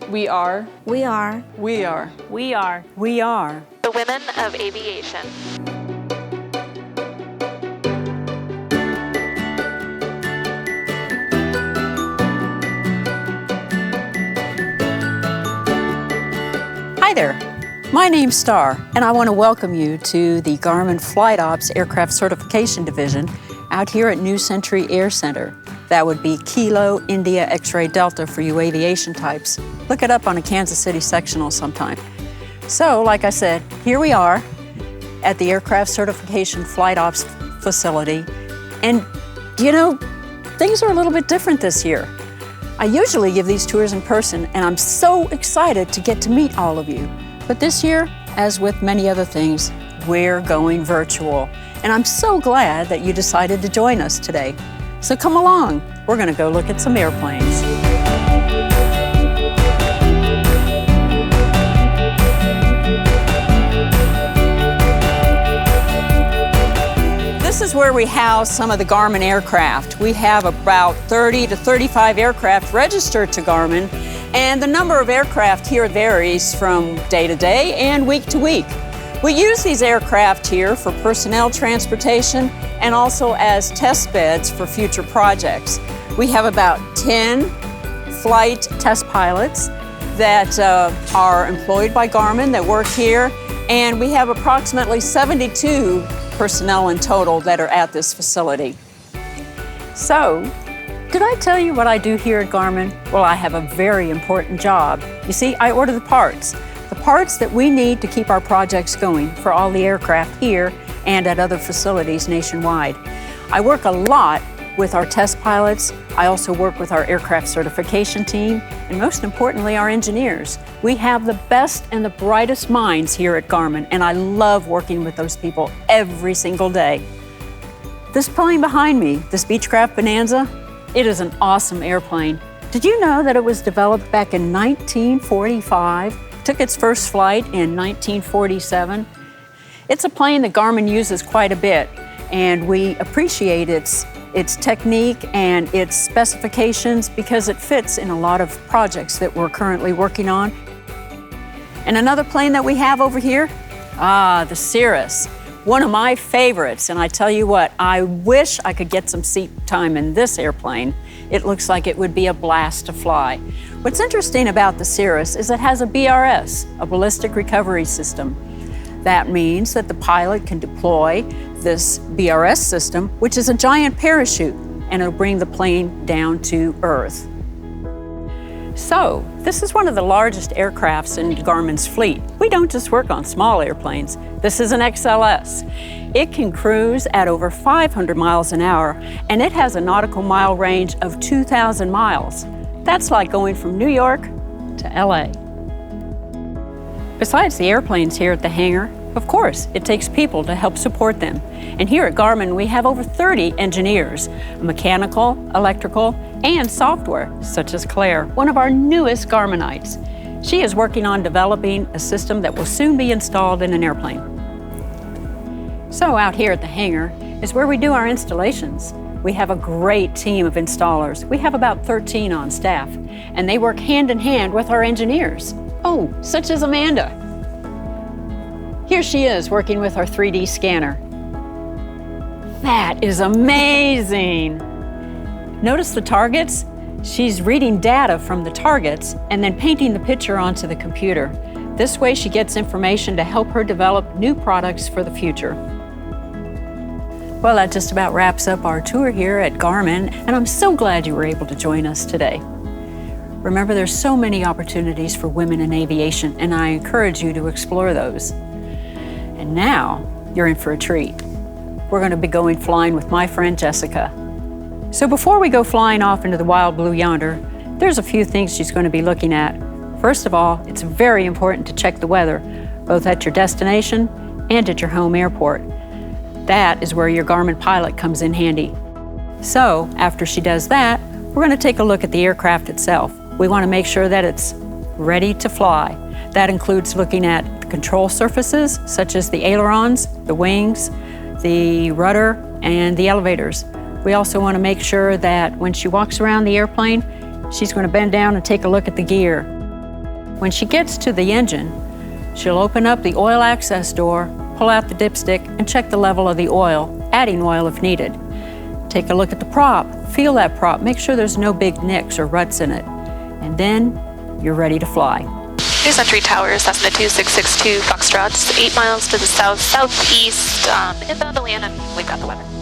We are. We are. We are. We are. We are. The women of aviation. Hi there. My name's Star, and I want to welcome you to the Garmin Flight Ops Aircraft Certification Division out here at New Century Air Center. That would be Kilo India X-Ray Delta for you aviation types. Look it up on a Kansas City sectional sometime. So, like I said, here we are at the Aircraft Certification Flight Ops facility. And, you know, things are a little bit different this year. I usually give these tours in person, and I'm so excited to get to meet all of you. But this year, as with many other things, we're going virtual. And I'm so glad that you decided to join us today. So come along, we're gonna go look at some airplanes. This is where we house some of the Garmin aircraft. We have about 30 to 35 aircraft registered to Garmin, and the number of aircraft here varies from day to day and week to week. We use these aircraft here for personnel transportation and also as test beds for future projects. We have about 10 flight test pilots that are employed by Garmin that work here, and we have approximately 72 personnel in total that are at this facility. So, did I tell you what I do here at Garmin? Well, I have a very important job. You see, I order the parts that we need to keep our projects going for all the aircraft here and at other facilities nationwide. I work a lot with our test pilots. I also work with our aircraft certification team, and most importantly, our engineers. We have the best and the brightest minds here at Garmin, and I love working with those people every single day. This plane behind me, this Beechcraft Bonanza, it is an awesome airplane. Did you know that it was developed back in 1945? Took its first flight in 1947. It's a plane that Garmin uses quite a bit, and we appreciate its technique and its specifications because it fits in a lot of projects that we're currently working on. And another plane that we have over here, the Cirrus, one of my favorites. And I tell you what, I wish I could get some seat time in this airplane. It looks like it would be a blast to fly. What's interesting about the Cirrus is it has a BRS, a ballistic recovery system. That means that the pilot can deploy this BRS system, which is a giant parachute, and it'll bring the plane down to Earth. So, this is one of the largest aircrafts in Garmin's fleet. We don't just work on small airplanes. This is an XLS. It can cruise at over 500 miles an hour, and it has a nautical mile range of 2,000 miles. That's like going from New York to LA. Besides the airplanes here at the hangar, of course, it takes people to help support them. And here at Garmin, we have over 30 engineers, mechanical, electrical, and software, such as Claire, one of our newest Garminites. She is working on developing a system that will soon be installed in an airplane. So out here at the hangar is where we do our installations. We have a great team of installers. We have about 13 on staff, and they work hand in hand with our engineers. Oh, such as Amanda. Here she is working with our 3D scanner. That is amazing. Notice the targets? She's reading data from the targets and then painting the picture onto the computer. This way she gets information to help her develop new products for the future. Well, that just about wraps up our tour here at Garmin, and I'm so glad you were able to join us today. Remember, there's so many opportunities for women in aviation, and I encourage you to explore those. And now, you're in for a treat. We're going to be going flying with my friend Jessica. So before we go flying off into the wild blue yonder, there's a few things she's going to be looking at. First of all, it's very important to check the weather, both at your destination and at your home airport. That is where your Garmin pilot comes in handy. So after she does that, we're going to take a look at the aircraft itself. We want to make sure that it's ready to fly. That includes looking at the control surfaces, such as the ailerons, the wings, the rudder, and the elevators. We also want to make sure that when she walks around the airplane, she's going to bend down and take a look at the gear. When she gets to the engine, she'll open up the oil access door, pull out the dipstick, and check the level of the oil, adding oil if needed. Take a look at the prop, feel that prop, make sure there's no big nicks or ruts in it, and then you're ready to fly. New Century Towers, Cessna 2662 Foxtrot, 8 miles to the south-southeast, inbound Atlanta. We've got the weather.